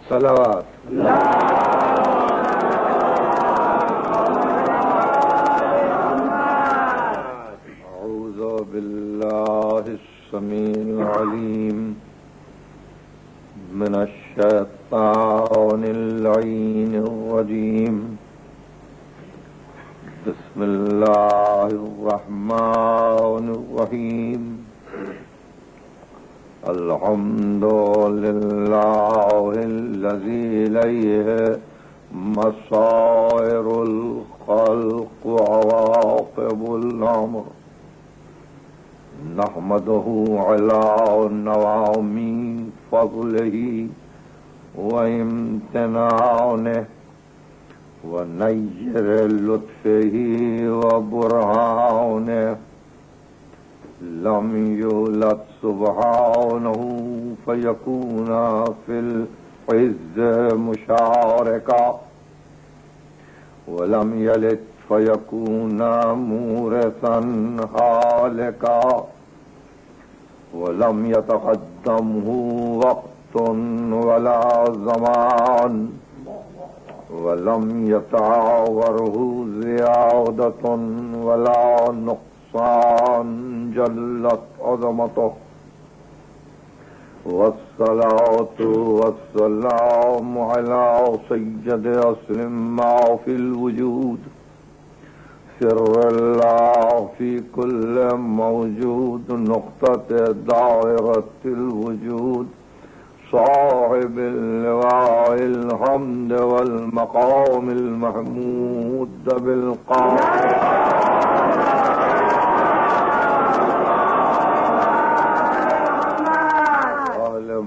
صلوات. أعوذ بالله السميع العليم من الشيطان اللعين الرجيم. بسم الله الرحمن الرحيم. الحمد لله الذي إليه مصائر الخلق وعواقب الأمر. نحمده على نوام فضله وامتنانه ونير لطفه وبرهانه. لم يولد سبحانه فيكون في العز مشاركا، ولم يلد فيكون مورثا هالكا، ولم يتقدمه وقت ولا زمان، ولم يتعاوره زيادة ولا نقصان، جلت عظمته. والصلاة والسلام على سيد أصل ما في الوجود، سر الله في كل موجود، نقطة دائرة الوجود، صاحب اللواء الحمد والمقام المحمود بالقائل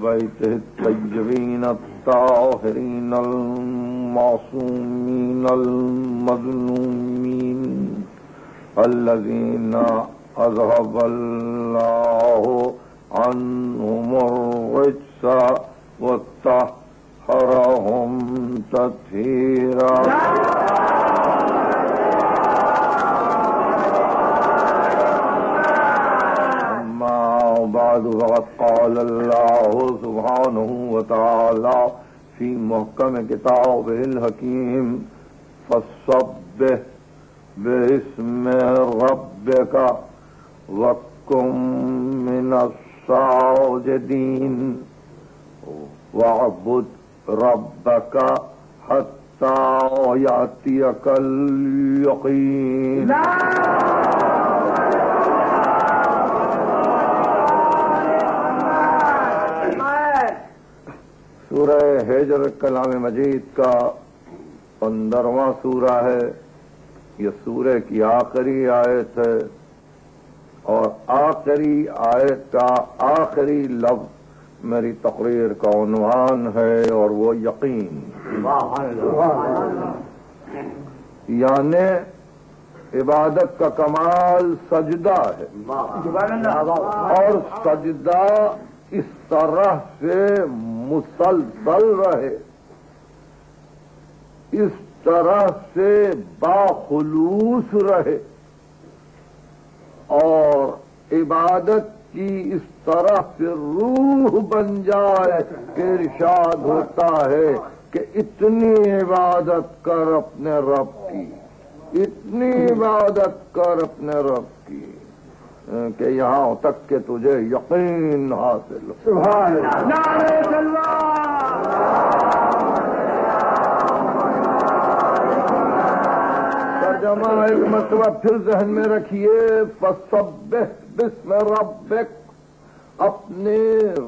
بيته الطيبين الطاهرين المعصومين المظلومين الذين أذهب الله عنهم الرجس وطهرهم تطهيرا. بعد فقد قال الله سبحانه وتعالى في محكم كتابه الحكيم: فسبح باسم ربك وكن من الساجدين واعبد ربك حتى يأتيك اليقين. سورہ ہجر کلام مجید کا 15واں سورہ ہے. یہ سورہ کی آخری آیت ہے اور آخری آیت کا آخری لفظ میری تقریر کا عنوان ہے اور وہ یقین. یعنی عبادت کا کمال سجدہ ہے اور سجدہ اس طرح سے مسلسل رہے، اس طرح سے باخلوص رہے اور عبادت کی اس طرح سے روح بن جائے کہ ارشاد ہوتا ہے کہ اتنی عبادت کر اپنے رب کی، اتنی عبادت کر اپنے رب کی کہ یہاں تک کہ تجھے یقین حاصل ہو. سبحان اللہ. ترجمہ ایک مرتبہ پھر ذہن میں رکھیے: فسبح باسم ربک، اپنے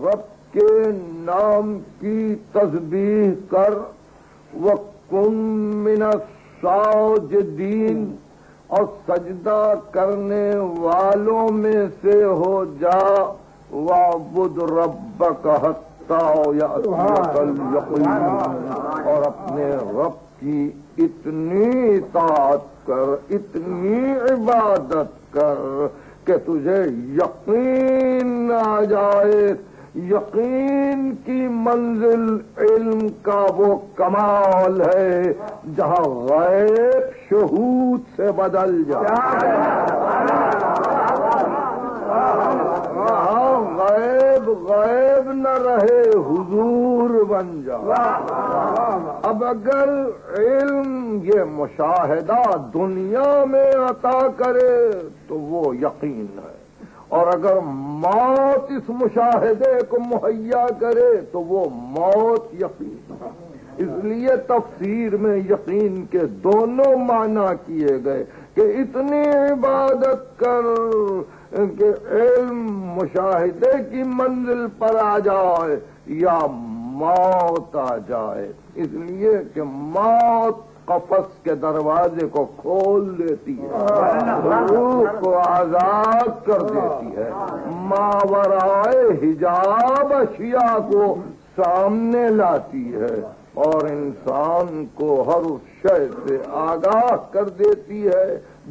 رب کے نام کی تسبیح کر، وکن من الساجدین، اور سجدہ کرنے والوں میں سے ہو جا، وَاعْبُدْ رَبَّكَ حَتَّى يَأْتِيَكَ الْيَقِينُ، اور اپنے رب کی اتنی اطاعت کر، اتنی عبادت کر کہ تجھے یقین آ جائے. یقین کی منزل علم کا وہ کمال ہے جہاں غیب شہود سے بدل جائے. غیب نہ رہے، حضور بن جائے۔ اب اگر علم یہ مشاہدہ دنیا میں عطا کرے تو وہ یقین ہے، اور اگر موت اس مشاہدے کو مہیا کرے تو وہ موت یقین ہے۔ اس لیے تفسیر میں یقین کے دونوں معنی کیے گئے کہ اتنی عبادت کر کہ علم مشاہدے کی منزل پر آ جائے یا موت آ جائے، اس لیے کہ موت قفس کے دروازے کو کھول دیتی ہے، روح کو آزاد کر دیتی ہے، ماورائے حجاب اشیاء کو سامنے لاتی ہے اور انسان کو ہر اس شے سے آگاہ کر دیتی ہے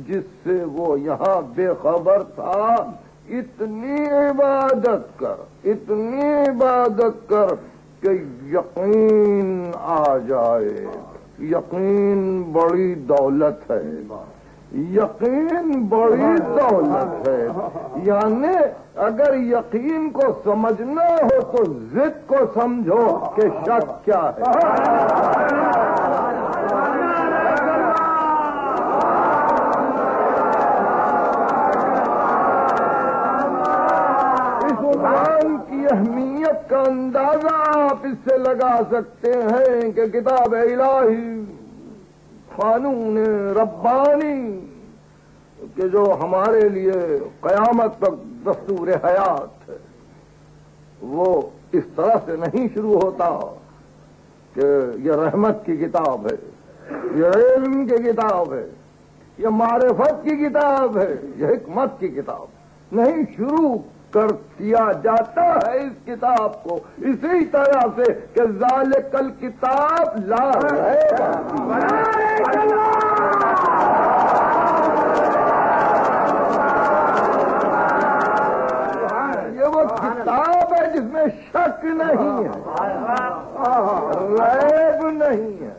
جس سے وہ یہاں بے خبر تھا۔ اتنی عبادت کر کہ یقین آ جائے۔ یقین بڑی دولت ہے، یقین بڑی دولت ہے۔ یعنی اگر یقین کو سمجھنا ہو تو ضد کو سمجھو کہ شک کیا ہے۔ اس عنوان کی اہمیت کا اندازہ آپ اس سے لگا سکتے ہیں کہ کتاب الہی قانون ربانی کہ جو ہمارے لیے قیامت تک دستور حیات ہے، وہ اس طرح سے نہیں شروع ہوتا کہ یہ رحمت کی کتاب ہے، یہ علم کی کتاب ہے، یہ معرفت کی کتاب ہے، یہ حکمت کی کتاب نہیں۔ شروع کیا جاتا ہے اس کتاب کو اسی طرح سے کہ ذالک الکتاب لا ریب یہ وہ کتاب ہے جس میں شک نہیں ہے، ریب نہیں ہے۔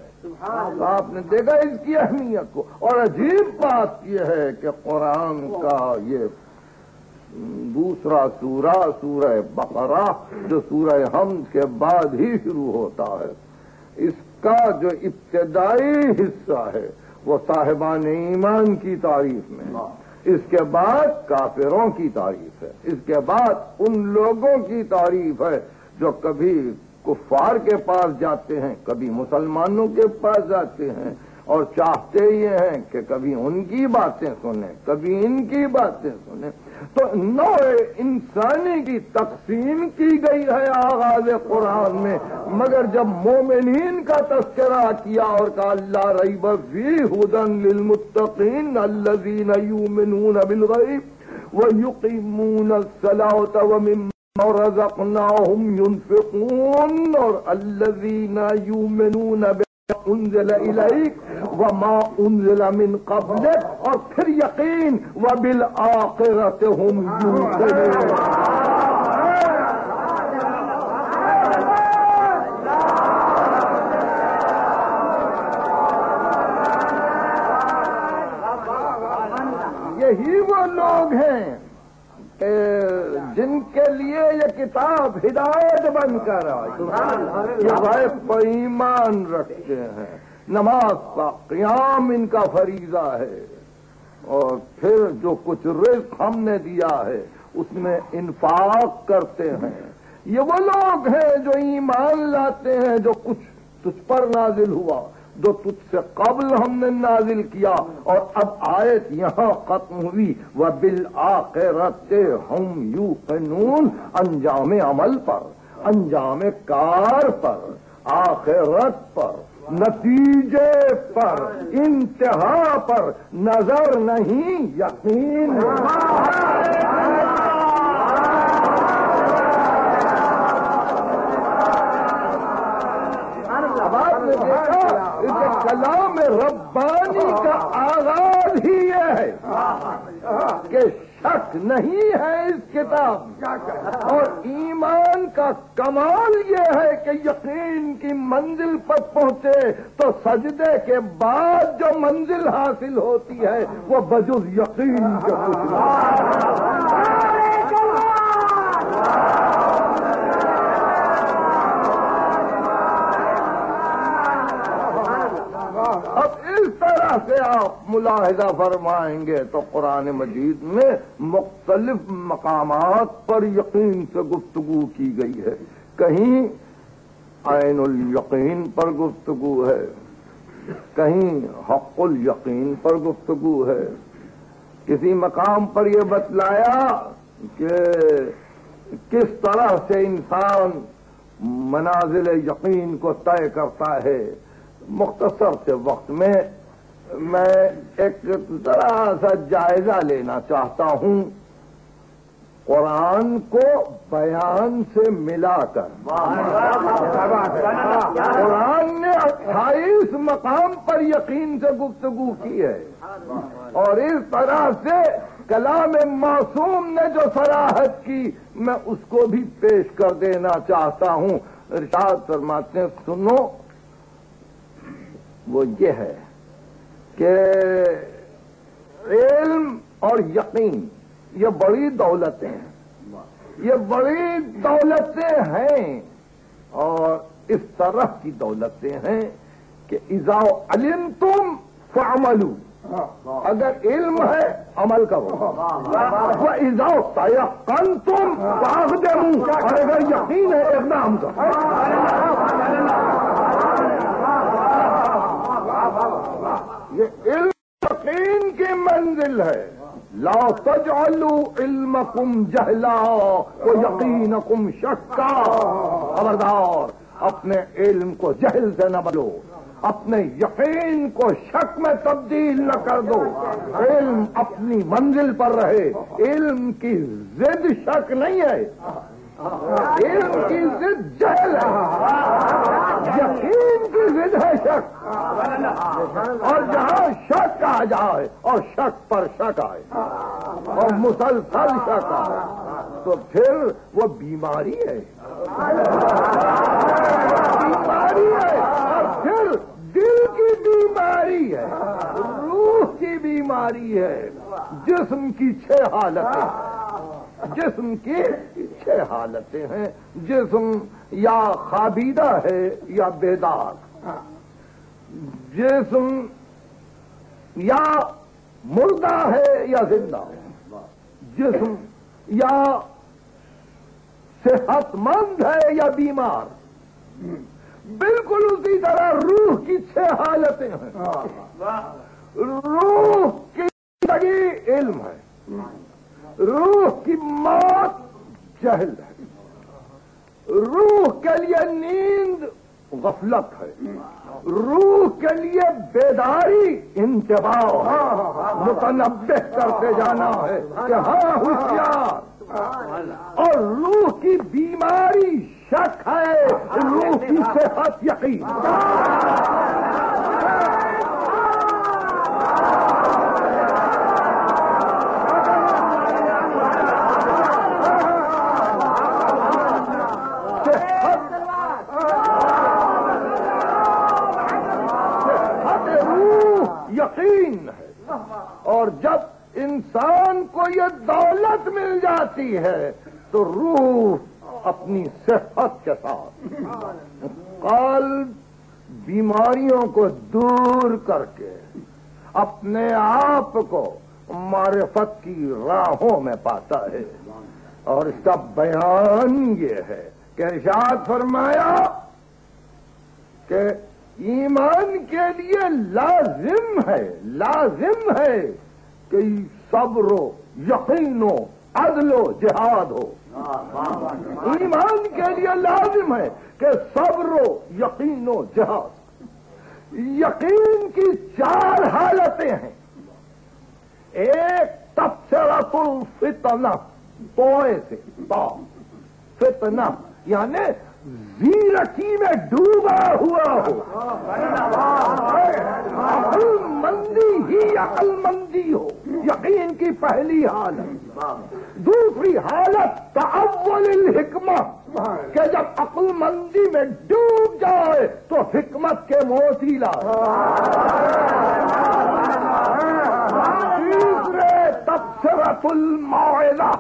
آپ نے دیکھا اس کی اہمیت کو، اور عجیب بات یہ ہے کہ قرآن کا یہ دوسرا سورہ بقرہ جو سورہ حمد کے بعد ہی شروع ہوتا ہے، اس کا جو ابتدائی حصہ ہے وہ صاحبان ایمان کی تعریف میں، اس کے بعد کافروں کی تعریف ہے، اس کے بعد ان لوگوں کی تعریف ہے جو کبھی کفار کے پاس جاتے ہیں، کبھی مسلمانوں کے پاس جاتے ہیں اور چاہتے یہ ہیں کہ کبھی ان کی باتیں سنیں، کبھی ان کی باتیں سنیں۔ تو نوع انسانی کی تقسیم کی گئی ہے آغاز قرآن میں، مگر جب مومنین کا تذکرہ کیا اور کہا لا ریب فیہ ھدی للمتقین الذین یؤمنون بالغیب ویقیمون الصلاۃ ومما رزقناہم ینفقون، اور الذین یؤمنون بما انزل الیک وما انزل من قبلک، اور پھر یقین وبالآخرۃ ہم یوقنون۔ یہی وہ لوگ ہیں جن کے لیے یہ کتاب ہدایت بن کر آئی، یہ غیب پر ایمان رکھتے ہیں، نماز کا قیام ان کا فریضہ ہے، اور پھر جو کچھ رزق ہم نے دیا ہے اس میں انفاق کرتے ہیں۔ یہ وہ لوگ ہیں جو ایمان لاتے ہیں جو کچھ تجھ پر نازل ہوا، جو تجھ سے قبل ہم نے نازل کیا، اور اب آیت یہاں ختم ہوئی وبالآخرۃ ہم یوقنون، انجام عمل پر، انجام کار پر، آخرت پر، نتیجے پر، انتہا پر نظر نہیں، یقین کلام ربانی کا آغاز ہی یہ ہے کہ شک نہیں ہے اس کتاب، اور ایمان کا کمال یہ ہے کہ یقین کی منزل پر پہنچے تو سجدے کے بعد جو منزل حاصل ہوتی ہے وہ بجز یقین کے کچھ نہیں۔ آپ ملاحظہ فرمائیں گے تو قرآن مجید میں مختلف مقامات پر یقین سے گفتگو کی گئی ہے. کہیں عین الیقین پر گفتگو ہے، کہیں حق الیقین پر گفتگو ہے. کسی مقام پر یہ بتلایا کہ کس طرح سے انسان منازل یقین کو طے کرتا ہے. مختصر سے وقت میں ایک ذرا سا جائزہ لینا چاہتا ہوں قرآن کو بیان سے ملا کر. قرآن نے 28 مقام پر یقین سے گفتگو کی ہے، اور اس طرح سے کلام معصوم نے جو صراحت کی میں اس کو بھی پیش کر دینا چاہتا ہوں. ارشاد فرماتے ہیں سنو، وہ یہ ہے کہ علم اور یقین یہ بڑی دولتیں ہیں، یہ بڑی دولتیں ہیں، اور اس طرح کی دولتیں ہیں کہ اذا علمتم فعملوا، اگر علم ہے عمل کرو، وَإِذَا تَيَقَّنْتُمْ فَأَقْدِمُوا، اور اگر یقین ہے اقدام کرو. یہ علم یقین کی منزل ہے. لا تجعلوا علمکم جہلا ویقینکم شکا. خبردار اپنے علم کو جہل سے نہ بدلو، اپنے یقین کو شک میں تبدیل نہ کر دو. علم اپنی منزل پر رہے. علم کی ضد شک نہیں ہے، علم کی ضد جہل ہے، یقین کی ضد ہے شک. اور جہاں شک آ جائے اور شک پر شک آئے اور مسلسل شک آئے تو پھر وہ بیماری ہے، بیماری ہے. اور پھر دل کی بیماری ہے، روح کی بیماری ہے. جسم کی 6 حالتیں، جسم کی 6 حالتیں ہیں. جسم یا خوابیدہ ہے یا بیدار، جسم یا مردہ ہے یا زندہ، جسم یا صحت مند ہے یا بیمار. بالکل اسی طرح روح کی 6 حالتیں ہیں. روح کی زندگی علم ہے، روح کی موت جہل ہے، روح کے لیے نیند غفلت ہے، روح کے لیے بیداری انتباہ متنبہ کرتے جانا ہے کہ ہاں ہوشیار. اور روح کی بیماری شک ہے، روح کی صحت یقین. یقین ہے. اور جب انسان کو یہ دولت مل جاتی ہے تو روح اپنی صحت کے ساتھ قلب بیماریوں کو دور کر کے اپنے آپ کو معرفت کی راہوں میں پاتا ہے. اور اس کا بیان یہ ہے کہ ارشاد فرمایا کہ ایمان کے لیے لازم ہے کہ صبر و یقین و عدل و جہاد ہو. ایمان کے لیے لازم ہے کہ صبر و یقین و جہاد. یقین کی 4 حالتیں ہیں. ایک تبصرۃ الفتنہ، توئے سے فتنہ یعنی زیرکی میں ڈوبا ہوا ہو. عقل مندی ہی عقل مندی ہو، یقین کی پہلی حالت. دوسری حالت تعول الحکمہ، کہ جب عقل مندی میں ڈوب جائے تو حکمت کے موتی لائے. تیسرے تبصرۃ الموعظہ،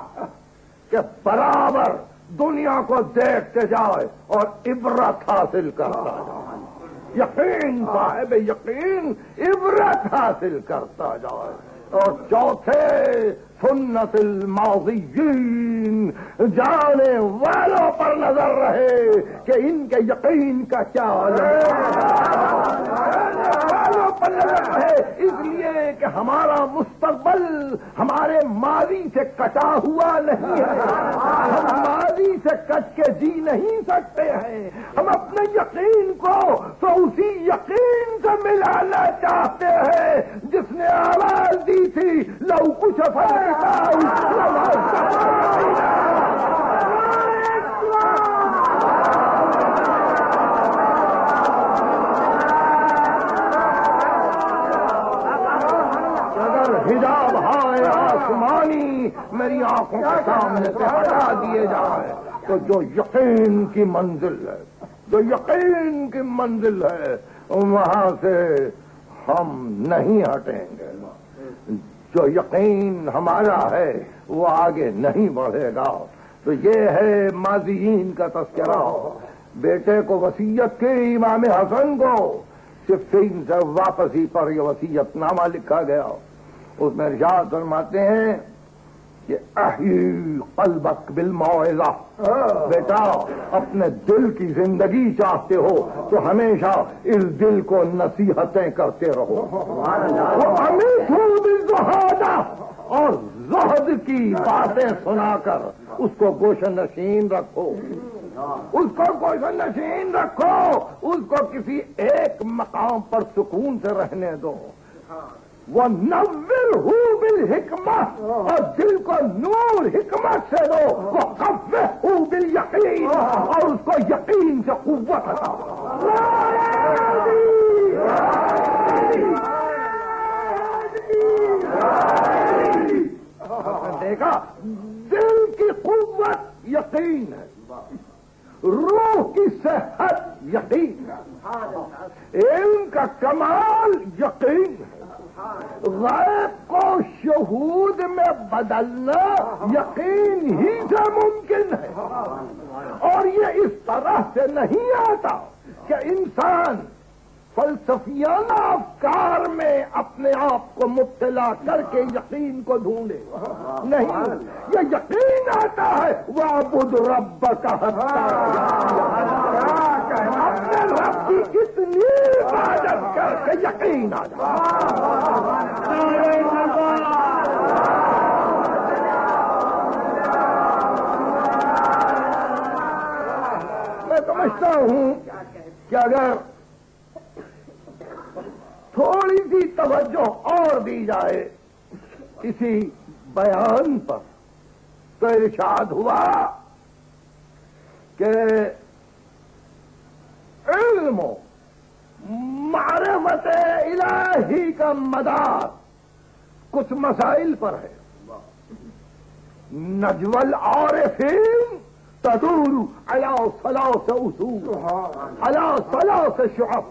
کہ برابر دنیا کو دیکھتے جائے اور عبرت حاصل کرتا جائے. یقین صاحب یقین عبرت حاصل کرتا جائے. اور چوتھے سنت الماضیین، جانے والوں پر نظر رہے کہ ان کے یقین کا کیا والوں پر نظر رہے، اس لیے کہ ہمارا مستقبل ہمارے ماضی سے کٹا ہوا نہیں ہے. ہم ماضی سے کٹ کے جی نہیں سکتے ہیں. ہم اپنے یقین کو تو اسی یقین سے ملانا چاہتے ہیں جس نے آواز دی تھی لو کچھ اگر حجاب ہائے آسمانی میری آنکھوں کے سامنے سے ہٹا دیے جائے تو جو یقین کی منزل ہے، جو یقین کی منزل ہے، وہاں سے ہم نہیں ہٹیں گے. جو یقین ہمارا ہے وہ آگے نہیں بڑھے گا. تو یہ ہے ماضیین کا تذکرہ. بیٹے کو وصیت کی امام حسن کو صفین سے واپسی پر یہ وصیت نامہ لکھا گیا. اس میں ارشاد فرماتے ہیں کہ احیی قلبک بالموعظہ، بیٹا اپنے دل کی زندگی چاہتے ہو تو ہمیشہ اس دل کو نصیحتیں کرتے رہو. بالزہادہ، اور زہد کی باتیں سنا کر اس کو گوشن نشین رکھو، اس کو گوشن نشین رکھو، اس کو کسی ایک مقام پر سکون سے رہنے دو. وہ نوّرہ بالحکمت، اور دل کو نور حکمت سے دو. وہ قوّہ بالیقین، اور اس کو یقین سے قوت عطا. دیکھا، دل کی قوت یقین ہے، روح کی صحت یقین ہے، علم کا کمال یقین ہے، غیب کو شہود میں بدلنا یقین ہی سے ممکن ہے. اور یہ اس طرح سے نہیں آتا کہ انسان فلسفیانہ افکار میں اپنے آپ کو مبتلا کر کے یقین کو ڈھونڈے. نہیں، یہ یقین آتا ہے وَاعْبُدْ رَبَّكَ اپنے رب کی اتنی عبادت کر کے یقین آ جائے. میں سمجھتا ہوں کہ اگر تھوڑی سی توجہ اور دی جائے اسی بیان پر تو ارشاد ہوا کہ علم و معرفت الہی کا مدار کچھ مسائل پر ہے. نجوى العارفین تدور على ثلاث اصول على ثلاث شعب.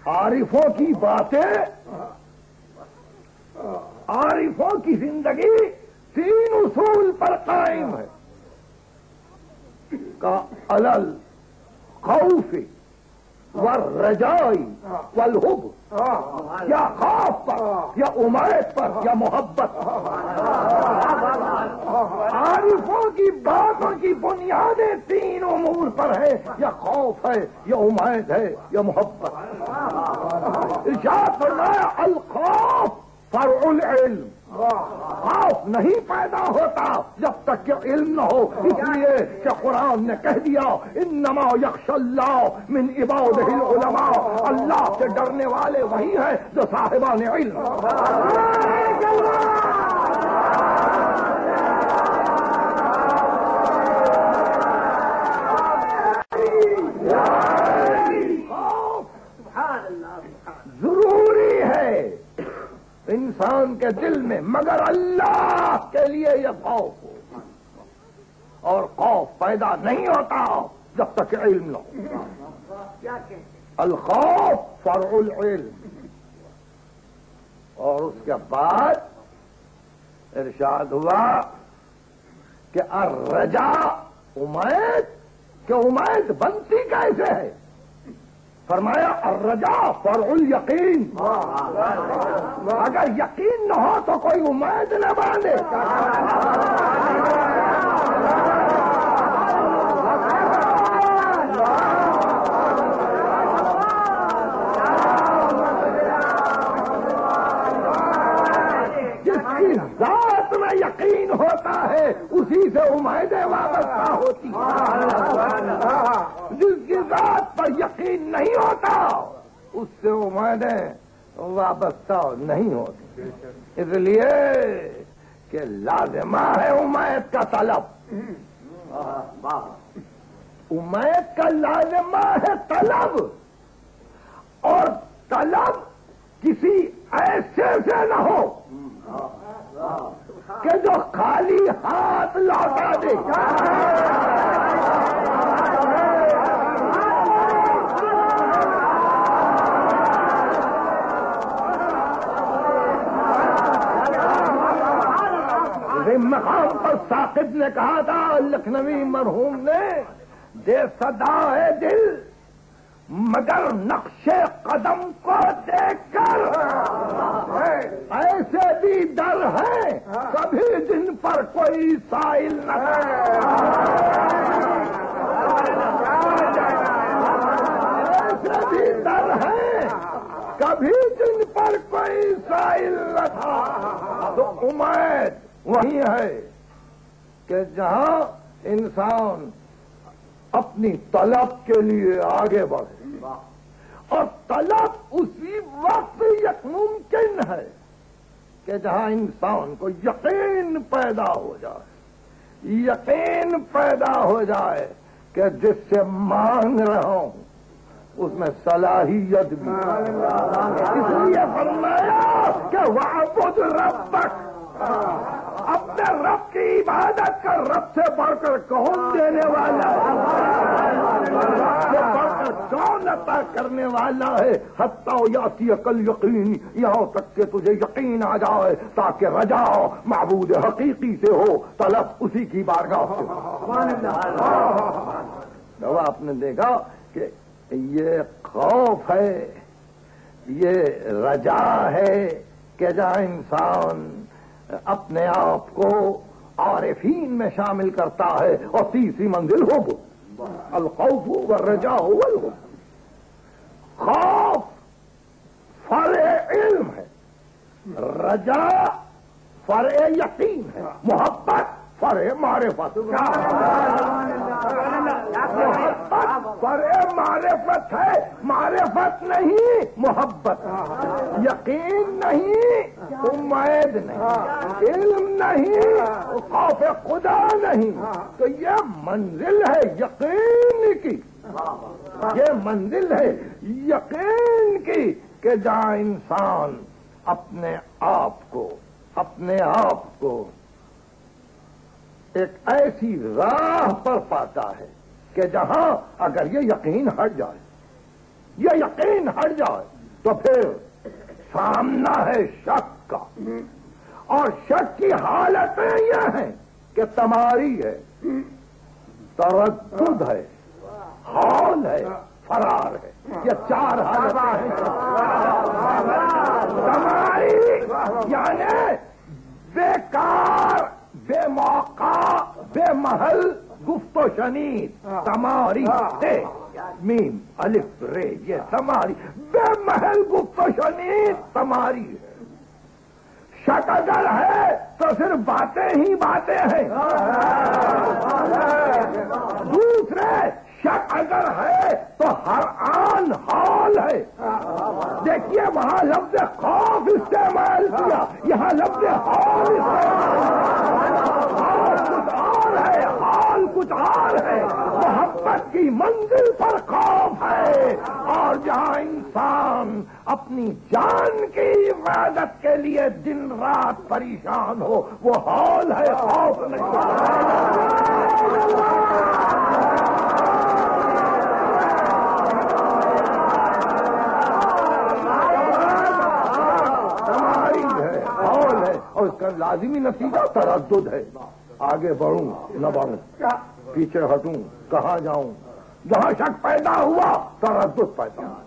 عارفوں کی باتیں، عارفوں کی زندگی تین اصول پر قائم ہے. کا علل خوف والرجائی والحب، یا خوف پر یا امید پر یا محبت. عارفوں کی باتوں کی بنیادیں تین امور پر ہے، یا خوف ہے یا امید ہے یا محبت. ارشاد فرمایا الخوف فرع العلم. خوف نہیں پیدا ہوتا جب تک کہ علم نہ ہو. اس لیے کہ قرآن نے کہہ دیا انما یخشی اللہ من عبادہ العلماء، اللہ سے ڈرنے والے وہی ہیں جو صاحبان علم. ضروری ہے انسان کے دل میں، مگر اللہ کے لیے یہ خوف ہو. اور خوف پیدا نہیں ہوتا جب تک علم نہ ہو. الخوف فرع العلم. اور اس کے بعد ارشاد ہوا کہ الرجا، امید، کہ امید بنتی کیسے ہے؟ فرمایا الرجا فرع الیقین، اگر یقین نہ ہو تو کوئی امید نہ باندھے۔ ذات میں یقین ہوتا ہے اسی سے امیدیں وابستہ ہوتی ہیں، جس کی ذات پر یقین نہیں ہوتا اس سے امیدیں وابستہ نہیں ہوتی۔ اس لیے کہ لازمہ ہے امید کا طلب، امید کا لازمہ ہے طلب، اور طلب کسی ایسے سے نہ ہو کہ جو خالی ہاتھ لوٹا دے۔ مقام پر ثاقب نے کہا تھا لکھنوی مرحوم نے، دے صدا ہے دل مگر نقش قدم کو دیکھ کر ایسے بھی ڈر ہے کبھی جن پر کوئی سائل نہ ایسے بھی ڈر ہے کبھی جن پر کوئی سائل نہ تھا۔ تو امید وہی ہے کہ جہاں انسان اپنی طلب کے لیے آگے بڑھے، اور طلب اسی وقت یک ممکن ہے کہ جہاں انسان کو یقین پیدا ہو جائے، یقین پیدا ہو جائے کہ جس سے مانگ رہا ہوں اس میں صلاحیت بھی۔ اس لیے فرمایا کہ وَاعْبُدْ رَبَّكَ، اپنے رب کی عبادت کر، رب سے بڑھ کر کون دینے والا ہے، رب سے بڑھ کر کون عطا کرنے والا ہے۔ حتیٰ یاتی کل یقین، یہاں تک کہ تجھے یقین آ جائے تاکہ رجا معبود حقیقی سے ہو، طلب اسی کی بارگاہ سے ہو۔ آپ نے دیکھا کہ یہ خوف ہے، یہ رجا ہے کہ جہاں انسان اپنے آپ کو عارفین میں شامل کرتا ہے، اور تیسری منزل ہو وہ الخوف والرجاء والحب۔ خوف فرع علم ہے، رجا فرع یقین ہے، محبت فرع معرفت۔ محبت فرع معرفت ہے، معرفت نہیں محبت، یقین نہیں امید نہیں، علم نہیں خوف خدا نہیں۔ تو یہ منزل ہے یقین کی، یہ منزل ہے یقین کی کہ جہاں انسان اپنے آپ کو ایک ایسی راہ پر پاتا ہے کہ جہاں اگر یہ یقین ہٹ جائے تو پھر سامنا ہے شک کا، اور شک کی حالتیں یہ ہیں کہ تماری ہے، تردد ہے، حال ہے، فرار ہے، یہ چار حالتیں ہیں۔ تماری یعنی بیکار، بے موقع، بے محل گفت و شنید، تماری ہے، میم الف رے، یہ تماری بے محل گفت و شنید تماری ہے۔ شک اگر ہے تو صرف باتیں ہی باتیں ہیں۔ دوسرے شک اگر ہے تو ہر آن حال ہے۔ دیکھیے وہاں لفظ خوف استعمال کیا، یہاں لفظ حال حال کچھ اور ہے۔ محبت کی منزل پر خوف ہے، اور جہاں انسان اپنی جان کی عبادت کے لیے دن رات پریشان ہو وہ حال ہے، خوف نہیں۔ اور اس کا لازمی نتیجہ تردد ہے، آگے بڑھوں نہ بڑھوں، پیچھے ہٹوں کہاں جاؤں، جہاں شک پیدا ہوا تردد پیدا ہوا،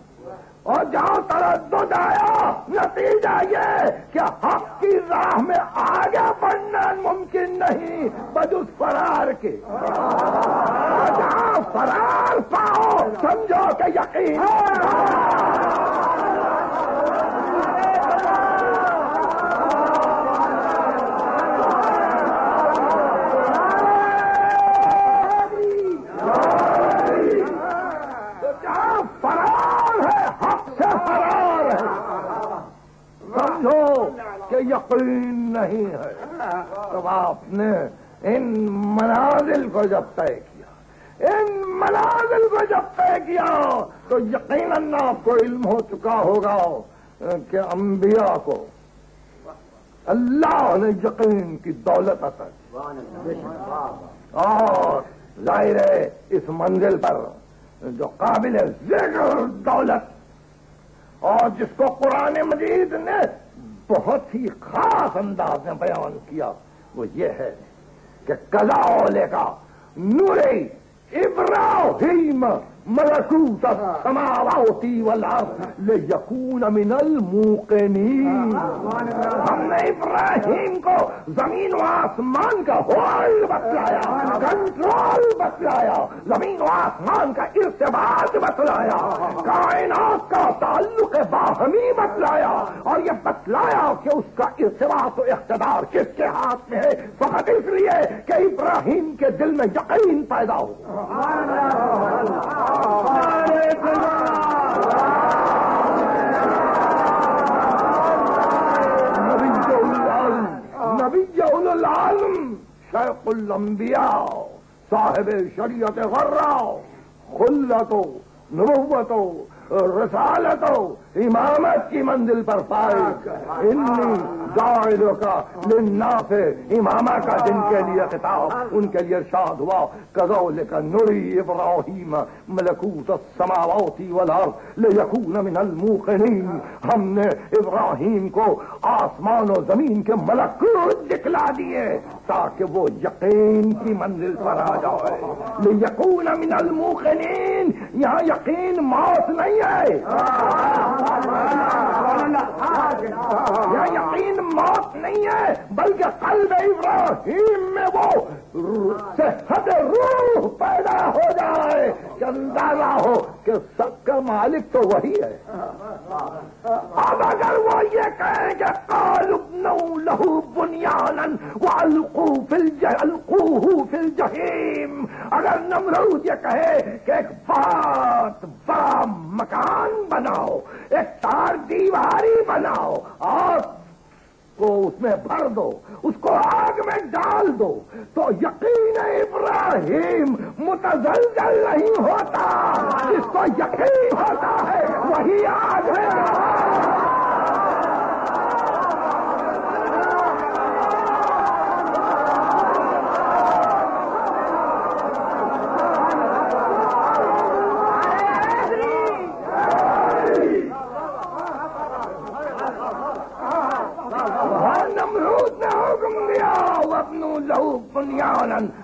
اور جہاں تردد آیا نتیجہ یہ کہ حق کی راہ میں آگے بڑھنا ممکن نہیں بجز فرار کے، جہاں فرار پاؤ سمجھو کہ یقین کہ یقین نہیں ہے۔ تو آپ نے ان منازل کو جب طے کیا، ان منازل کو جب طے کیا تو یقیناً آپ کو علم ہو چکا ہوگا کہ انبیاء کو اللہ نے یقین کی دولت عطا کی، اور ظاہر ہے اس منزل پر جو قابل ذکر دولت اور جس کو قرآن مجید نے بہت ہی خاص انداز میں بیان کیا وہ یہ ہے کہ کلالے کا نور ابراہیم ملکوت السماوات والارض لیکون من الموقنین، ہم نے ابراہیم کو زمین و آسمان کا ہولڈ بتلایا، کنٹرول بتلایا، زمین و آسمان کا ارتباط بتلایا، کائنات کا تعلق باہمی بتلایا، اور یہ بتلایا کہ اس کا ارتباط و اقتدار کس کے ہاتھ میں ہے، فقط اس لیے کہ ابراہیم کے دل میں یقین پیدا ہو۔ نبی اول العالم شیخ الانبیاء صاحب شریعت غرہ خلت و نبوت و رسالت و امامت کی منزل پر فائز، انی جاعلوں کا للناس امامہ کا جن کے لیے خطاب، ان کے لیے ارشاد ہوا کذالک نری ابراہیم ملکوت السماوات والارض لیکون من الموقنین، ہم نے ابراہیم کو آسمان و زمین کے ملکوت دکھلا دیے تاکہ وہ یقین کی منزل پر آ جائے۔ لیکون من الموقنین، یہاں یقین موت نہیں ہے، یہ یقین موت نہیں ہے، بلکہ قلب ابراہیم میں وہ صحت روح پیدا ہو جائے کہ اندازہ ہو کہ سب کا مالک تو وہی ہے۔ اب اگر وہ یہ کہیں کہ قالوا ابنوا له بنیانا والقوه فی الجحیم، اگر نمرود یہ کہے کہ ایک بہت بڑا مکان بناؤ، ایک تار دیواری بناؤ اور کو اس میں بھر دو، اس کو آگ میں ڈال دو، تو یقین ابراہیم متزلزل نہیں ہوتا، جس کو یقین ہوتا ہے وہی آگ ہے۔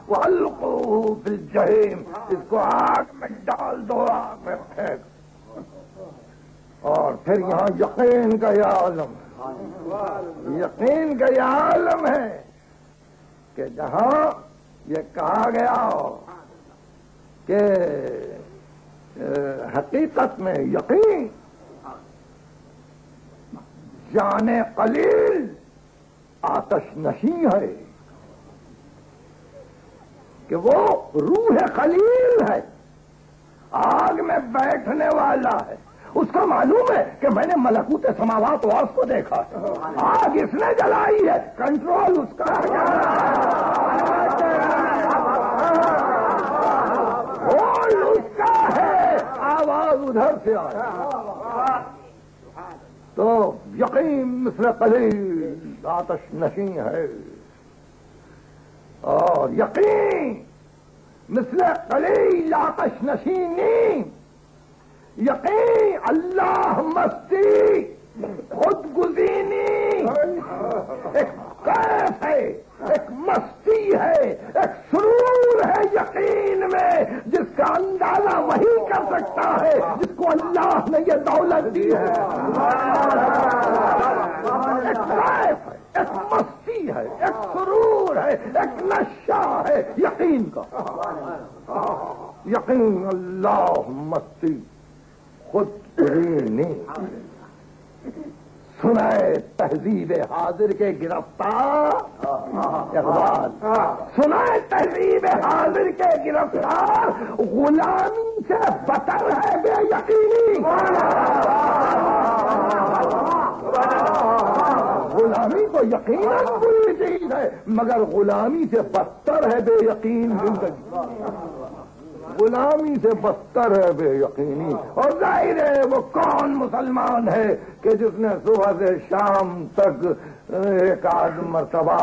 وَأَلْقُوهُ فِي الْجَحِيمِ، اس کو آگ میں ڈال دو، آگ میں پھینک۔ اور پھر یہاں یقین کا یہ عالم، یقین کا یہ عالم ہے کہ جہاں یہ کہا گیا کہ حقیقت میں یقین جان قلیل آتش نشیں ہے، کہ وہ روح خلیل ہے، آگ میں بیٹھنے والا ہے، اس کو معلوم ہے کہ میں نے ملکوت سماوات و ارض کو دیکھا ہے، آگ اس نے جلائی ہے، کنٹرول اس کا ہے، ہول اس کا ہے، آواز ادھر سے آئے۔ تو یقین مثل قلیل آتش نشیں ہے، اور یقین مثل قلیل آتش نشینی، یقین اللہ مستی خود گزینی، ایک کیف ہے، ایک مستی ہے، ایک سرور ہے یقین میں، جس کا کہ اندازہ وہی کر سکتا ہے جس کو اللہ نے یہ دولت دی ہے. ایک رائف ہے، ایک مستی ہے، ایک سرور ہے، ایک نشہ ہے یقین کا. یقین اللہ مستی خود نہیں. سنائے تہذیب حاضر کے گرفتار اقبال، سنائے تہذیب حاضر کے گرفتار، غلامی سے بدتر ہے بے یقینی. غلامی کو یقیناً بری چیز ہے، مگر غلامی سے بدتر ہے بے یقین زندگی. غلامی سے بدتر ہے بے یقینی. اور ظاہر ہے وہ کون مسلمان ہے کہ جس نے صبح سے شام تک ایک آدھ مرتبہ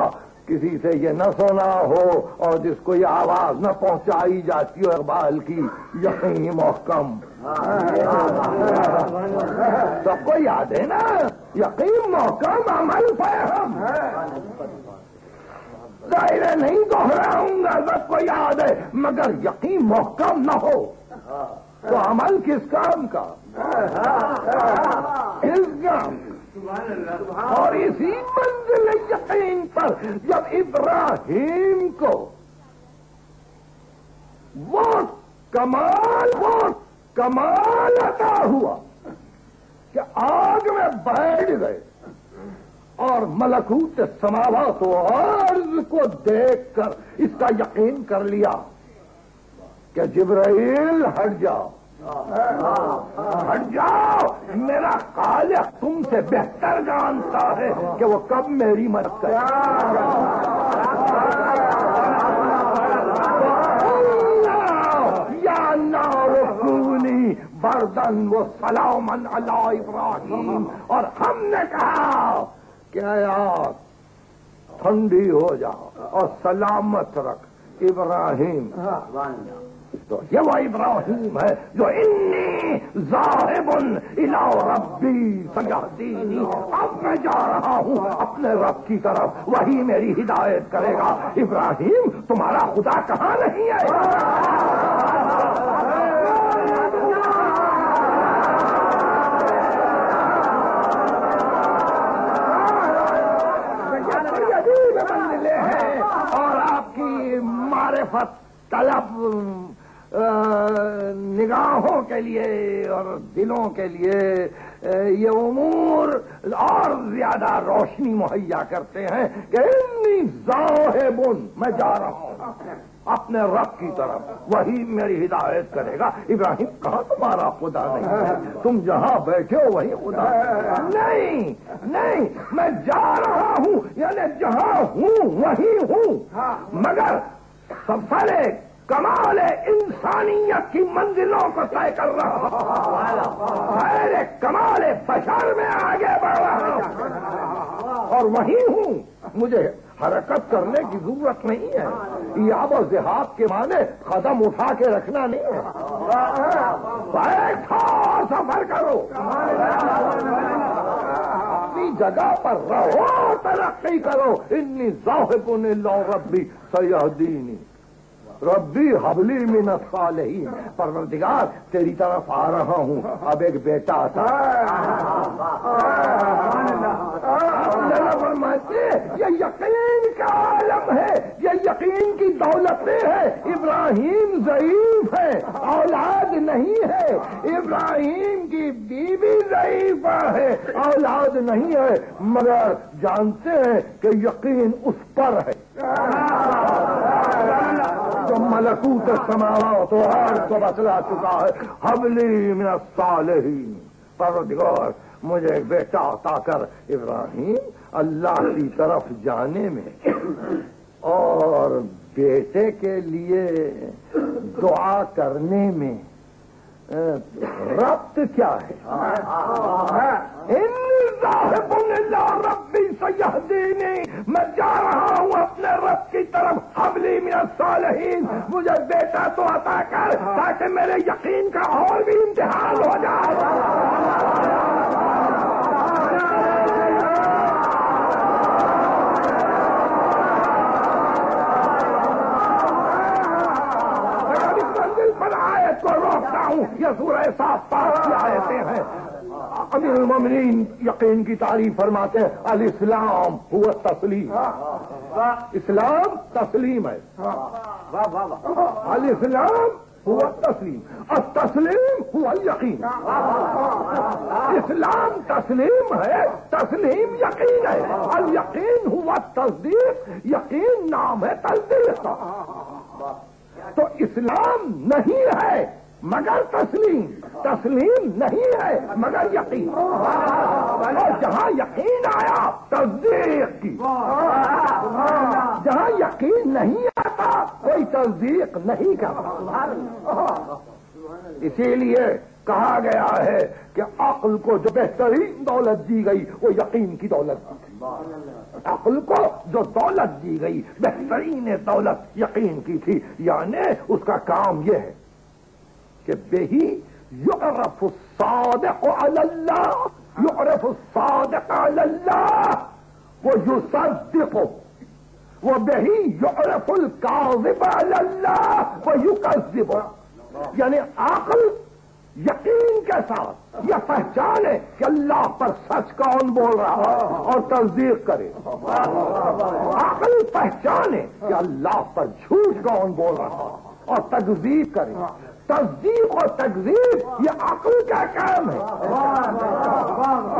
کسی سے یہ نہ سنا ہو اور جس کو یہ آواز نہ پہنچائی جاتی ہو اقبال کی یقینی محکم. سب کو یاد ہے نا یقین محکم عمل فہم. ظاہر نہیں دوہراؤں گا، سب کو یاد ہے، مگر یقین محکم نہ ہو تو عمل کس کام کا؟ اس کام. اور اسی منزل یقین پر جب ابراہیم کو وہ کمال عطا ہوا کہ آگ میں بیٹھ گئے اور ملکوت سماوات و ارض کو دیکھ کر اس کا یقین کر لیا کہ جبرائیل ہٹ جاؤ، ہٹ جاؤ، میرا خالق تم سے بہتر جانتا ہے کہ وہ کب میری مدد کرے. یا نار کونی بردن و سلامن علی ابراہیم. اور ہم نے کہا کہ یار ٹھنڈی ہو جاؤ اور سلامت رکھ ابراہیم. تو یہ وہ ابراہیم ہے جو انی ذاہب الی ربی سیہدینی. اب میں جا رہا ہوں اپنے رب کی طرف، وہی میری ہدایت کرے گا. ابراہیم تمہارا خدا کہاں نہیں ہے؟ اور آپ کی معرفت طلب نگاہوں کے لیے اور دلوں کے لیے یہ امور اور زیادہ روشنی مہیا کرتے ہیں کہ انی ذاہبن، میں جا رہا ہوں اپنے رب کی طرف، وہی میری ہدایت کرے گا. ابراہیم کہاں تمہارا خدا نہیں ہے؟ تم جہاں بیٹھے ہو وہی خدا نہیں. نہیں، میں جا رہا ہوں یعنی جہاں ہوں وہی ہوں، مگر سفر کمال انسانیت کی منزلوں کو طے کر رہا ہوں. کمال بشر میں آگے بڑھ رہا ہوں اور وہی ہوں. مجھے حرکت کرنے کی ضرورت نہیں ہے. ایاب و ذہاب کے معنی قدم اٹھا کے رکھنا نہیں ہے. بیٹھو سفر کرو، اپنی جگہ پر رہو، ترقی کرو. انی ذاہب الی ربی سیہدینی. ربی حبلی من الصالحین. پروردگار تیری طرف آ رہا ہوں. اب ایک بیٹا تھا فرماتے یہ یقین کا عالم ہے، یہ یقین کی دولتیں ہے. ابراہیم ضعیف ہے، اولاد نہیں ہے. ابراہیم کی بیوی ضعیفہ ہے، اولاد نہیں ہے، مگر جانتے ہیں کہ یقین اس پر ہے جو ملکوت السماوات و ارض کو بتلا چکا ہے. حبلی من الصالحین. پروردگار مجھے ایک بیٹا عطا کر. ابراہیم اللہ کی طرف جانے میں اور بیٹے کے لیے دعا کرنے میں ربط کیا ہے؟ ربی سیہدینی. میں جا رہا ہوں اپنے رب کی طرف. حبلی من الصالحین. مجھے بیٹا تو عطا کر تاکہ میرے یقین کا اور بھی امتحان ہو جائے. پر آیت کو روکتا ہوں. یہ سورہ صافات کی آیتیں ہیں. امیر المومنین یقین کی تعریف فرماتے ہیں الاسلام ہوا تسلیم. اسلام تسلیم ہے. الاسلام ہوا تسلیم. التسلیم ہوا یقین. اسلام تسلیم ہے, تسلیم یقین ہے. الیقین ہوا تصدیق, یقین نام ہے تصدیق کا. تو اسلام نہیں ہے مگر تسلیم, تسلیم نہیں ہے مگر یقین. اور جہاں یقین آیا تصدیق کی, جہاں یقین نہیں آتا کوئی تصدیق نہیں کرتا. اسی لیے کہا گیا ہے کہ عقل کو جو بہترین دولت دی گئی وہ یقین کی دولت دی. عقل کو جو دولت دی گئی بہترین دولت یقین کی تھی. یعنی اس کا کام یہ ہے کہ بہی یعرف الصادق علی اللہ, یعرف الصادق علی اللہ ویصدق, وہ بہی یعرف الکاذب علی اللہ ویکذب. یعنی عقل یقین کے ساتھ یہ پہچانے کہ اللہ پر سچ کون بول رہا ہے اور تصدیق کرے. عقل پہچانے کہ اللہ پر جھوٹ کون بول رہا ہے اور تکذیب کرے. تصدیق اور تکذیب یہ عقل کا کام ہے,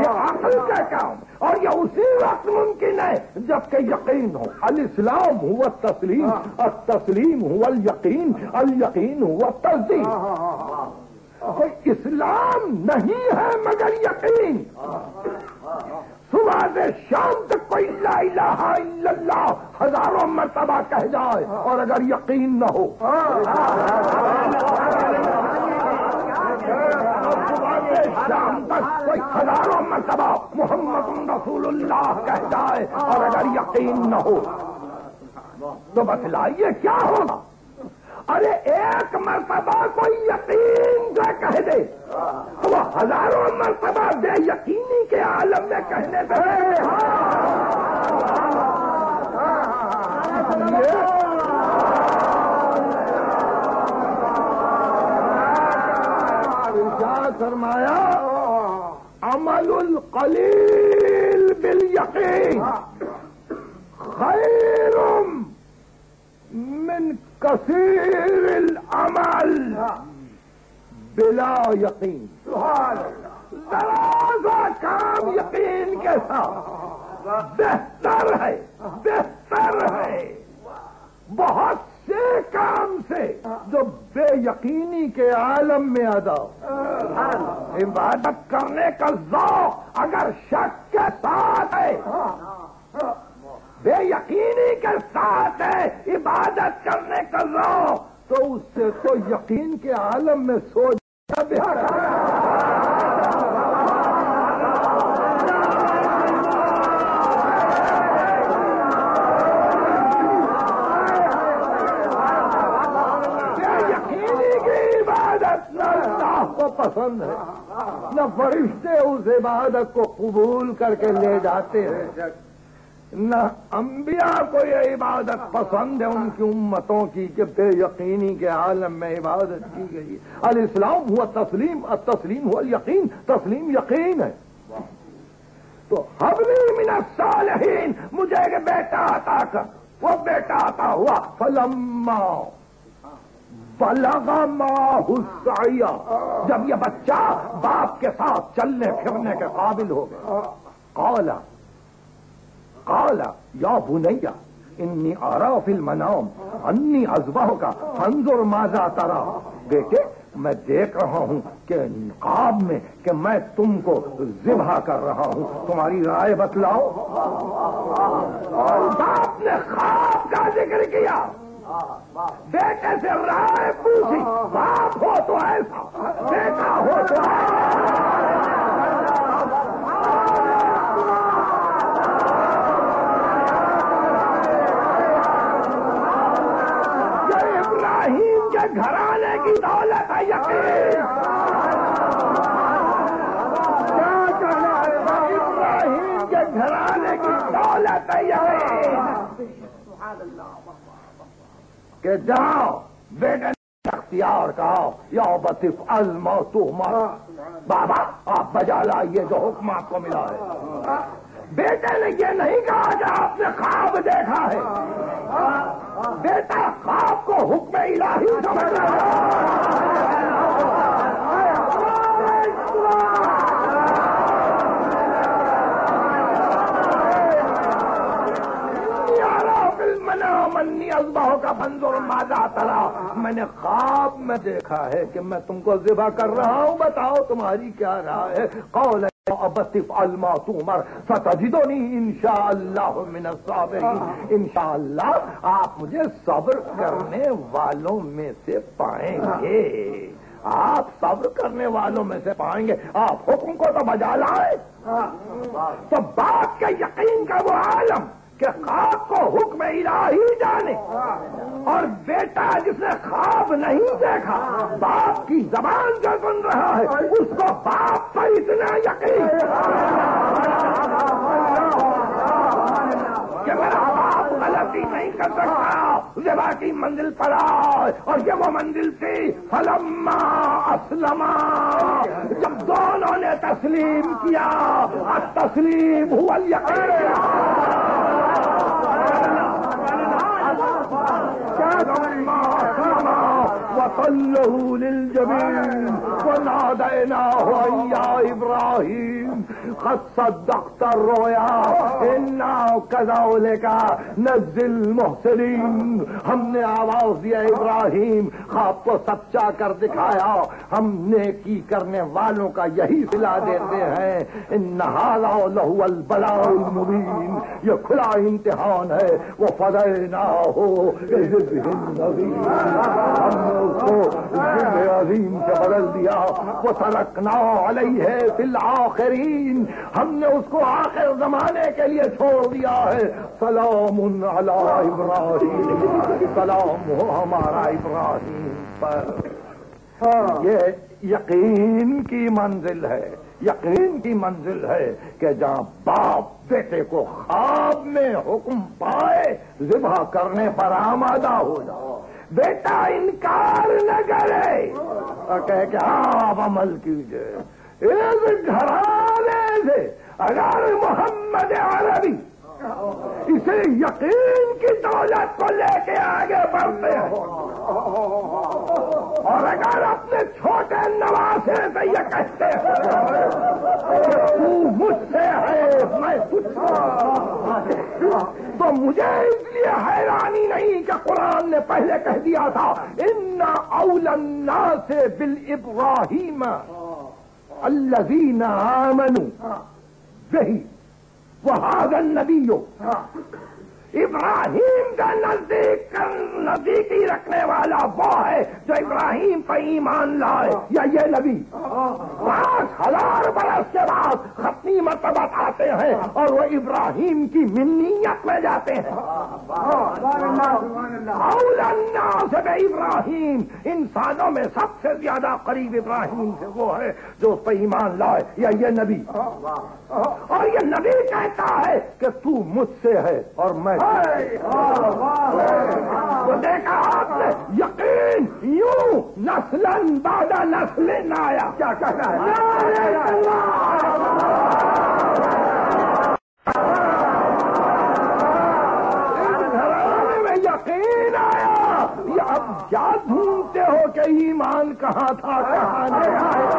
یہ عقل کا کام, اور یہ اسی وقت ممکن ہے جبکہ یقین ہو. الاسلام ہوا تسلیم, التسلیم ہوا الیقین, الیقین ہوا تصدیق. کوئی اسلام نہیں ہے مگر یقین. صبح سے شام تک کوئی لا الہ الا اللہ ہزاروں مرتبہ کہہ جائے اور اگر یقین نہ ہو, شام تک کوئی ہزاروں مرتبہ محمد رسول اللہ کہہ جائے اور اگر یقین نہ ہو تو بتلائیے کیا ہوگا. ارے ایک مرتبہ کوئی یقین کا کہہ دے وہ ہزاروں مرتبہ بے یقینی کے عالم میں کہنے دے. فرمایا عمل القلیل بالیقین خیر من کثیر العمل بلا یقین. ذرا سا کام یقین کے ساتھ بہتر ہے, بہتر ہے بہت سے کام سے جو بے یقینی کے عالم میں ادا. عبادت کرنے کا ذوق اگر شک کے ساتھ ہے, بے یقینی کے ساتھ ہے عبادت کرنے کا ذوق, تو اس سے تو یقین کے عالم میں سوچنا بہتر ہے. پسند ہے نہ فرشتے اس عبادت کو قبول کر کے لے جاتے ہیں, نہ انبیاء کو یہ عبادت پسند ہے ان کی امتوں کی کہ بے یقینی کے عالم میں عبادت کی گئی. الاسلام ہوا تسلیم, التسلیم ہوا یقین, تسلیم یقین ہے. تو حبلی من الصالحین, مجھے ایک بیٹا عطا کر. وہ بیٹا عطا ہوا. فلما بلغ معه السعی, جب یہ بچہ باپ کے ساتھ چلنے پھرنے کے قابل ہو گیا. قال یا بنی انی ارى فی المنام انی اذبحک فانظر ماذا ترى. بیٹے میں دیکھ رہا ہوں کہ خواب میں کہ میں تم کو ذبح کر رہا ہوں, تمہاری رائے بتلاؤ. باپ نے خواب کا ذکر کیا, بیٹے سے رائے پوچھی. باپ ہو تو ایسا, بیٹا ہو تو یہ ابراہیم کے گھرانے کی دولت ہے یقین. کیا کہنا ہے, ابراہیم کے گھرانے کی دولت ہے یقین. کہ جاؤ بیٹے اختیار کا یا بطف الموت تؤمر، بابا آپ بجا لائیے جو حکم آپ کو ملا ہے۔ بیٹے نے یہ نہیں کہا کہ آپ نے خواب دیکھا ہے، بیٹا خواب کو حکم الہی سمجھ رہا ہے۔ منی اذبحو کا فانظر ماذا ترى، میں نے خواب میں دیکھا ہے کہ میں تم کو ذبح کر رہا ہوں، بتاؤ تمہاری کیا رائے ہے؟ قول ابت افعل ما تؤمر ستجدنی انشاءاللہ من الصابرین، انشاءاللہ آپ مجھے صبر کرنے والوں میں سے پائیں گے، آپ صبر کرنے والوں میں سے پائیں گے۔ آپ حکم کو تو بجا لائیں، تو بات کے یقین کا وہ عالم کہ خواب کو حکم الہی جانے، اور بیٹا جس نے خواب نہیں دیکھا باپ کی زبان جو سن رہا ہے اس کو باپ پر اتنا یقین کہ میرا باپ غلطی نہیں کر سکتا، ذبح کی منزل پر آئے، اور یہ وہ منزل تھی فلما اسلما، جب دونوں نے تسلیم کیا، التسلیم هو الیقین، وصلوا للجبين وناديناه يا إبراهيم قد صدقت الرؤيا إنا كذلك نجزي المحسنين، ہم نے آواز دیا ابراہیم خواب کو سچا کر دکھایا، ہم نیکی کرنے والوں کا یہی صلہ دیتے ہیں۔ ان هذا لهو البلاء المبين، یہ کھلا امتحان ہے۔ وفديناه بذبح عظيم، ہم نے اس کو ذبح عظیم سے بدل دیا۔ وترکنا علیہ فی الآخرین، ہم نے اس کو آخر زمانے کے لیے چھوڑ دیا ہے۔ سلام علی ابراہیم، سلام ہو ہمارا ابراہیم پر۔ یہ یقین کی منزل ہے، یقین کی منزل ہے کہ جہاں باپ بیٹے کو خواب میں حکم پائے ذبح کرنے پر آمادہ ہو جاؤ، بیٹا انکار نہ کرے اور کہے کہ ہاں آپ عمل کیجئے۔ اس گھرانے سے اگر محمد عربی اسے یقین کی دولت کو لے کے آگے بڑھتے ہیں، اور اگر اپنے چھوٹے نواسے سے یہ کہتے ہیں کہ تو مجھ سے ہے میں تجھ سے، تو مجھے اس لیے حیرانی نہیں کہ قرآن نے پہلے کہہ دیا تھا ان اول الناس بالابراہیم الذین آمنوا بہ وہذا النبی، ابراہیم کا نزدیکی رکھنے والا وہ ہے جو ابراہیم پر ایمان لائے، یا یہ نبی 5000 برس کے بعد ختمی مرتبہ آتے ہیں اور وہ ابراہیم کی منیت میں جاتے ہیں۔ اول الناس بابراہیم، انسانوں میں سب سے زیادہ قریب ابراہیم سے وہ ہے جو اس پر ایمان لائے، یا یہ نبی، اور یہ نبی کہتا ہے کہ تو مجھ سے ہے اور میں تو دیکھا آپ نے یقین یوں نسلن بعد نسل آیا۔ کیا کہنا ہے؟ گھرانے میں یقین آیا، یہ اب کیا ڈھونڈتے ہو کہ ایمان کہاں تھا کہاں نہیں آیا؟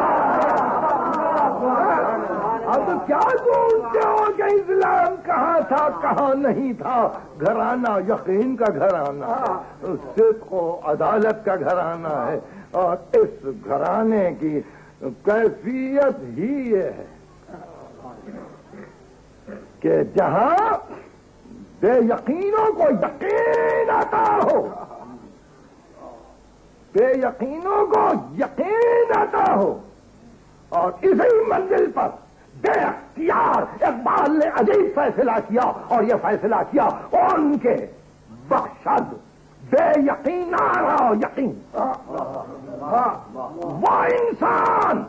اب کیا ڈھونڈتے ہو کہ اسلام کہاں تھا کہاں نہیں تھا؟ گھرانہ یقین کا گھرانہ ہے، صدق و عدالت کا گھرانہ ہے، اور اس گھرانے کی کیفیت ہی یہ ہے کہ جہاں بے یقینوں کو یقین آتا ہو، بے یقینوں کو یقین آتا ہو، اور اسی منزل پر بے اختیار اقبال نے عجیب فیصلہ کیا، اور یہ فیصلہ کیا ان کے بخشد بے یقینانہ یقین، وہ انسان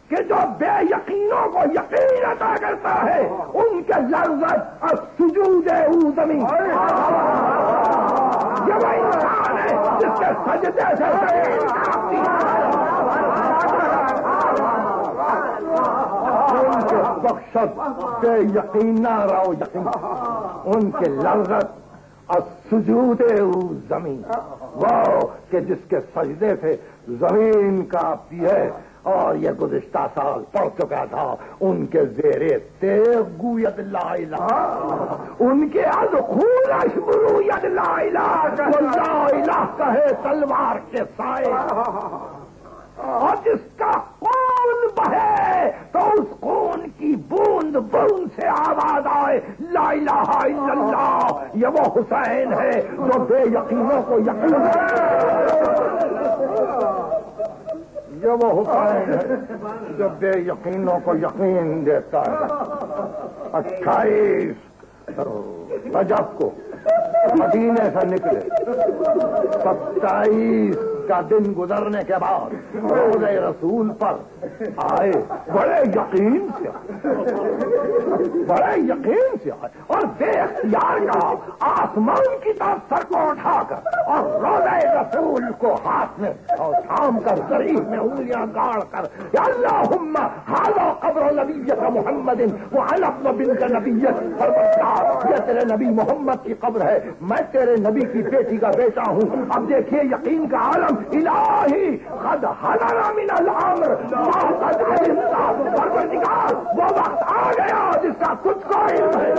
کہ جو بے یقینوں کو یقین عطا کرتا ہے ان کے لرزت السجود او زمین، یہ وہ انسان ہے جس کے سجدے سے ان کے بخشت بے یقین نہ رہو یقین، ان کے لذت السجود زمین، وہ کہ جس کے سجدے سے زمین کانپتی ہے. اور یہ گزشتہ سال پڑھ چکا تھا ان کے زیر تیغ گوید لا الہ، ان کے از خون اشبرو ید لا الہ، وہ لا الہ کہے تلوار کے سائے. اور جس کا خون بہے تو اس خون کی بوند بوند سے آواز آئے لا الہ الا اللہ. یہ وہ حسین ہے جو بے یقینوں کو یقین، یہ وہ حسین ہے جو بے یقینوں کو یقین دیتا ہے. 28 رجب کو مدینے سے نکلے، 27 کا دن گزرنے کے بعد روضہ رسول پر آئے. بڑے یقین سے آئے اور بے اختیار کا آسمان کی طرف سر کو اٹھا کر اور روضہ رسول کو ہاتھ میں تھام کر ضریح میں انگلیاں گاڑ کر یا اللہم ھذا قبر نبیک محمد وعلی ابن بنت نبیک، پروردگار یہ تیرے نبی محمد کی قبر ہے، میں تیرے نبی کی بیٹی کا بیٹا ہوں. اب دیکھیے یقین کا عالم، الہی قد حضر من الامر ما قد علمت، پروردگار وہ وقت آ گیا جس کا کچھ کو علم ہے.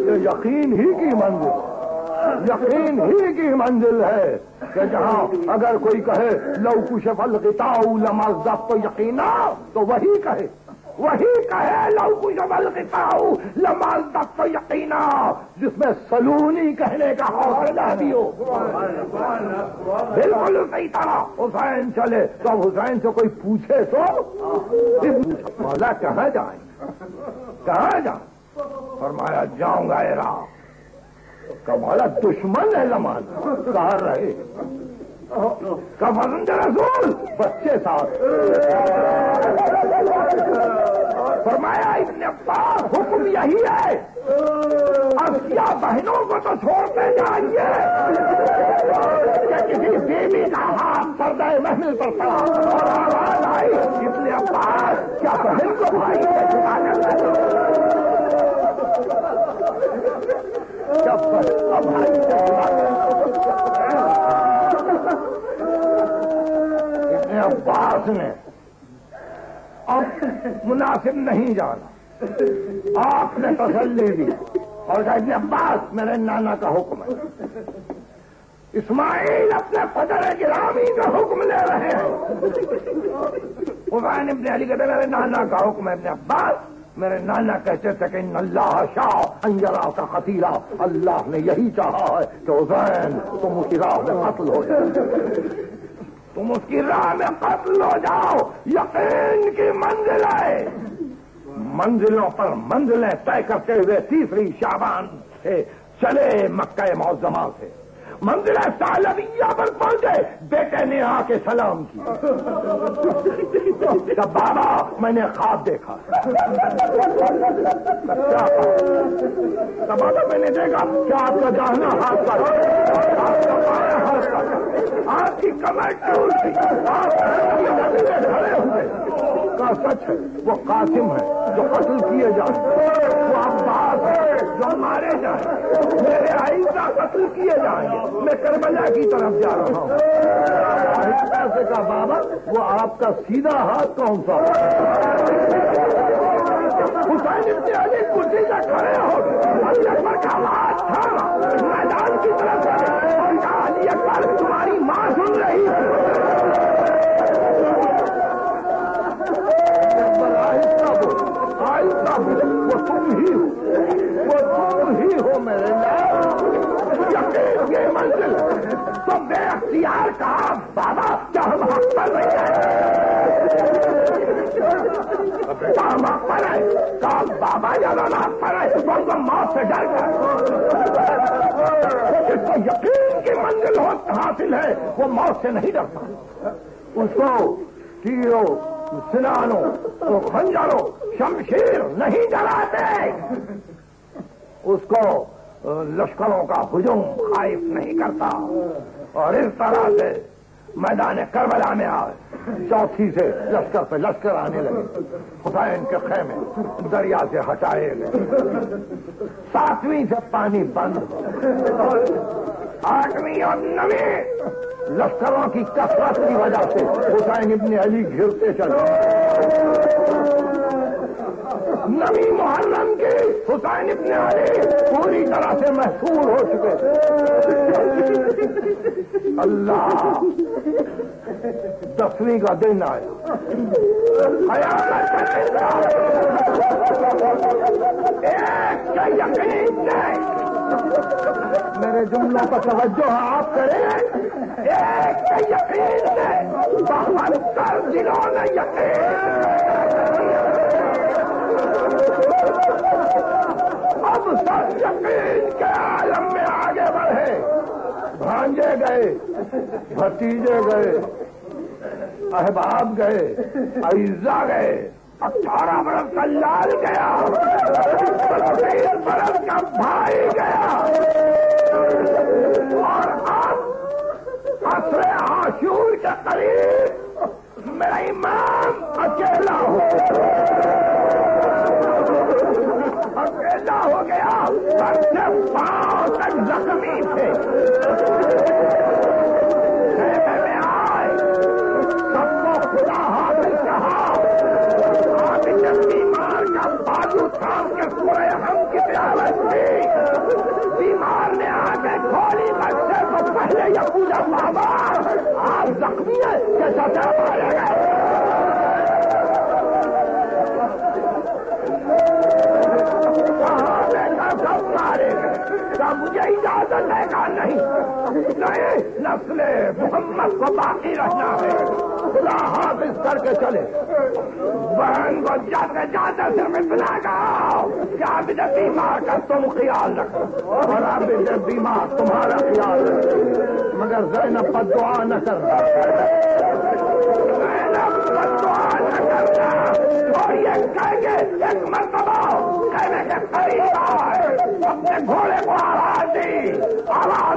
یہ یقین ہی کی منزل، یقین ہی کی منزل ہے کہ جہاں اگر کوئی کہے لو کشف الغطاء لما ازددت یقینا، تو وہی کہے لو کشف الغطاء لما ازددت یقینا، جس میں سلونی کہنے کا حوصلہ بھی ہو. بالکل صحیح طرح حسین چلے تو حسین سے کوئی پوچھے تو مولا کہاں جائیں؟ فرمایا جاؤں گا عراق. کمالا دشمن ہے لمان، کہاں رہے کا فرزند رسول بچے ساتھ. فرمایا ابن عباس حکم یہی ہے، اسیا بہنوں کو تو چھوڑتے جائیے کہ کسی بیوی کا ہاتھ پردہ محمل پر پڑا اور آواز آئی ابن عباس کیا بہن کو بھائی سے چھپا کر ابن عباس نے اب مناسب نہیں جانا، آپ نے تسلی دی اور کہا ابن عباس میرے نانا کا حکم ہے. اسماعیل اپنے فجر گرامی کا حکم لے رہے ہیں. حسین ابن علی کہتے میرے نانا کا حکم ہے. ابن عباس میرے نانا کہتے تھے کہ ان اللہ شاء ان یراک قتیلا، اللہ نے یہی چاہا ہے کہ حسین تم اس کی راہ میں قتل ہو جاؤ. یقین کی منزل ہے، منزلوں پر منزلیں طے کرتے ہوئے 30 شعبان سے چلے مکہ معظمہ سے منزل ثعلبیہ پر پہنچے. بیٹے نے آ کے سلام کی کہ بابا میں نے خواب دیکھا. بابا میں نے دیکھا کہ آپ کا داہنا ہاتھ کا آپ کا بایاں ہاتھ کا آپ کی کمر ٹوٹ گئی، آپ کھڑے ہوئے. کا سچ ہے وہ قاسم ہے جو قتل کیے جائیں، وہ عباس ہے جو مارے جائیں، میرے آئندہ قتل کیے جائیں گے. میں کربلا کی طرف جا رہا ہوں. سے کہا بابا وہ آپ کا سیدھا ہاتھ کون سا؟ حسین ابن علی کرسی سے کھڑے ہو علی اکبر کا ہاتھ تھا میدان کی طرف اور کہا علی اکبر تمہاری ماں سن رہی ہے. آہستہ وہ تم ہی ہو میرے نام. یقین کی منزل تو بے اختیار کہا بابا کیا ہم حق پر نہیں ہیں؟ کیا ہم حق پر ہیں؟ کہا بابا یا حق پر ہے تو موت سے ڈر کر. جس کو یقین کی منزل حاصل ہے وہ موت سے نہیں ڈرتا. اس کو تیروں سنانوں تو خنجروں شمشیر نہیں ڈراتے. اس کو لشکروں کا ہجوم خائف نہیں کرتا، اور اس طرح سے میدان کربلا میں آئے چوتھی سے لشکر پہ لشکر آنے لگے، حسین کے خیمے دریا سے ہٹائے گئے، ساتویں سے پانی بند، آٹھویں اور نویں لشکروں کی کثرت کی وجہ سے حسین ابن علی گھرتے چلے، نویں محرم کی حسین ابن علی پوری طرح سے محصور ہو چکے، اللہ 10ویں کا دن آیا، قیامت کا دن ایک کا یقین نہیں، میرے جملوں پر توجہ آپ کریں، ایک کا یقین نہیں، 72 دنوں نے یقین، اب سب یقین کے عالم میں آگے بڑھے، بھانجے گئے، بھتیجے گئے، احباب گئے، اعزا گئے، 18 برس کا لال گیا، 30 برس کا بھائی گیا، اور اب عصر عاشور کے قریب میرا امام اکیلا ہو گیا، سر سے پاؤں تک زخمی تھے، خیمے میں آئے، سب کو خدا حافظ کہا، آپ جب بیمار کا بازو تھام کے سورہ ہم کی تلاوت کی، بیمار نے آ کے کھولی بچے تو پہلے یہ پوچھا بابا آپ زخمی ہیں کیسا چل مارے گئے، مجھے اجازت ہے کہ نہیں، نسل محمد کو باقی رہنا ہے، خدا حافظ کر کے چلے، بہن کو جاتے جاتے صرف اتنا کہا کہ آپ جب بیمار کا تم خیال رکھو اور آپ جب بیمار تمہارا خیال رکھو، مگر زینب پر دعا نہ کرنا، زینب پر دعا نہ کرنا، اور یہ کہہ کے ایک مرتبہ کہنے کے قریب آئے، اپنے گھوڑے کو آواز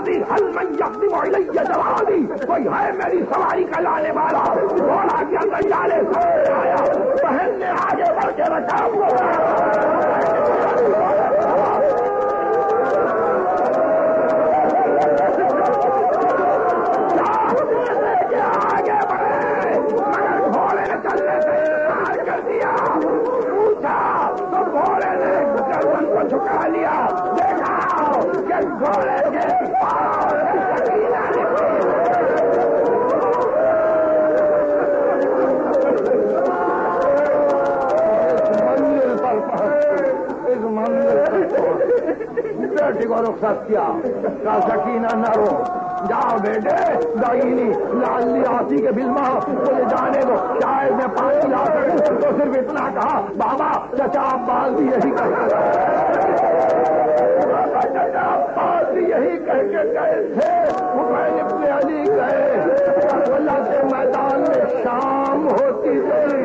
دی، حل من یقدم الی جوادی، کوئی ہے میری سواری کا لانے والا، گھوڑا کے اندر جانے سامنے آیا، بہن نے آگے بڑھ کے رکھا، آگے بڑھے مگر گھوڑے نے چلنے سے انکار کر دیا، پوچھا تو گھوڑے نے گردن کو جھکا لیا، دیکھا کہ گھوڑے کے پاؤں سے سکینہ نکلی، اس منزل پر بیٹی کو رخصت کیا، کہا سکینہ نہ رو، جاؤ بیٹے، دائنی لالی آتی کے بلما مجھے جانے دو، شاید میں پانی لا سکوں، تو صرف اتنا کہا بابا چچا عباس بھی یہی چچا عباس بھی یہی کہہ کے گئے تھے، حسین ابن علی گئے، کربلا کے میدان میں شام ہوتی گئی،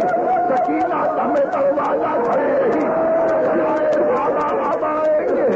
سکینہ ہمیں دروازہ کھڑی رہی، بابا بابا آئیں گے،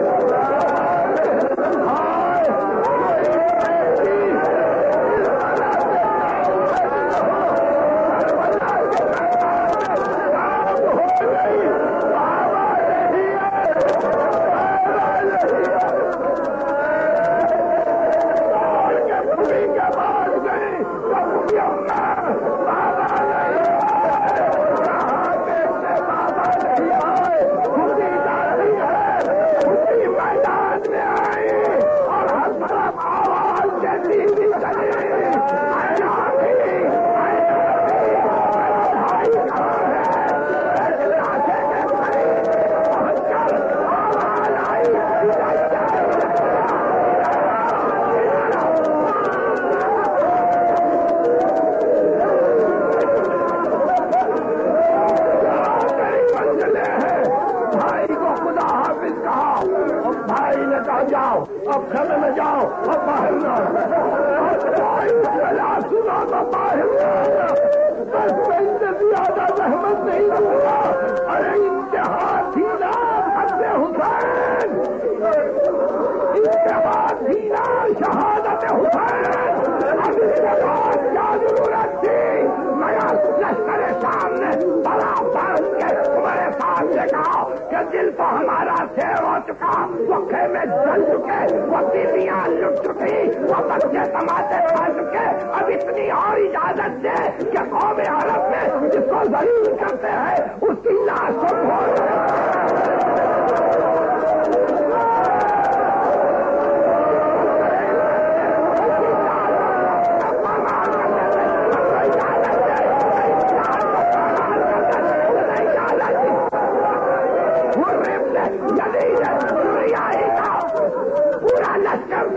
جاؤ، اب خیمے میں جاؤ، اب باہر نہ سنا تو باہر بس میں سے زیادہ رحمت نہیں رکھوں گا، ارے انتہا تھی نا، حد سے حسین، اس کے بعد سینہ شہادت حسین، اب اس کے بعد کیا ضرورت تھی؟ میں لشکر سامنے بڑا بڑھ کے تمہارے ساتھ سے کہا کہ دل تو ہمارا سیر ہو چکا، وہ خیمے جل چکے، وہ بیویاں لٹ چکی، وہ بچے تماچے کھا چکے، اب اتنی اور اجازت دے کہ قوم عرب میں جس کو ضرور کرتے ہیں اس کی لاش کو بھول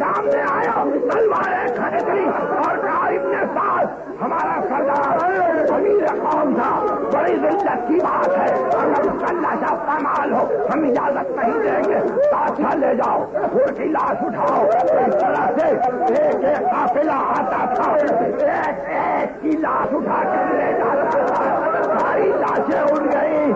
سامنے آیا، تلواریں کھڑی گئی اور کہا ابن سعد ہمارا سردار امیر قوم تھا، بڑی ذلت کی بات ہے، اگر اس کا لاشا پامال ہو ہم اجازت نہیں دیں گے، تاچھا لے جاؤ، پھر کی لاش اٹھاؤ۔ اس طرح سے ایک ایک قافلہ آتا تھا، ایک ایک کی لاش اٹھا کر لے جاتا تھا، ساری لاشیں اڑ گئی،